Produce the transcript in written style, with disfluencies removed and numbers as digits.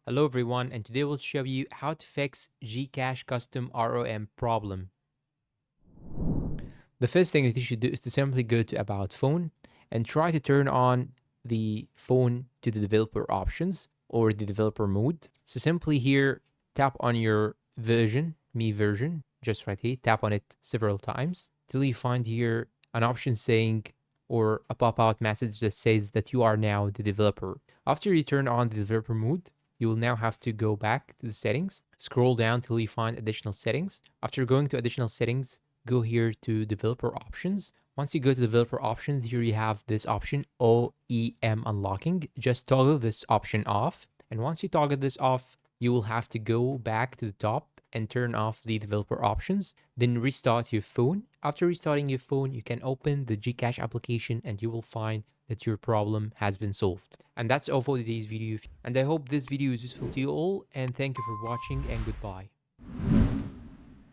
Hello everyone, and today we'll show you how to fix GCash custom ROM problem. The first thing that you should do is to simply go to About Phone and try to turn on the phone to the developer options or the developer mode. So simply here, tap on your version, me version, just right here, tap on it several times till you find here an option saying or a pop-out message that says that you are now the developer. After you turn on the developer mode, you will now have to go back to the settings, scroll down till you find additional settings. After going to additional settings, go here to developer options. Once you go to developer options, here you have this option OEM unlocking. Just toggle this option off. And once you toggle this off, you will have to go back to the top and turn off the developer options, then restart your phone. After restarting your phone, you can open the GCash application and you will find that your problem has been solved. And that's all for today's video. And I hope this video is useful to you all, and thank you for watching, and goodbye.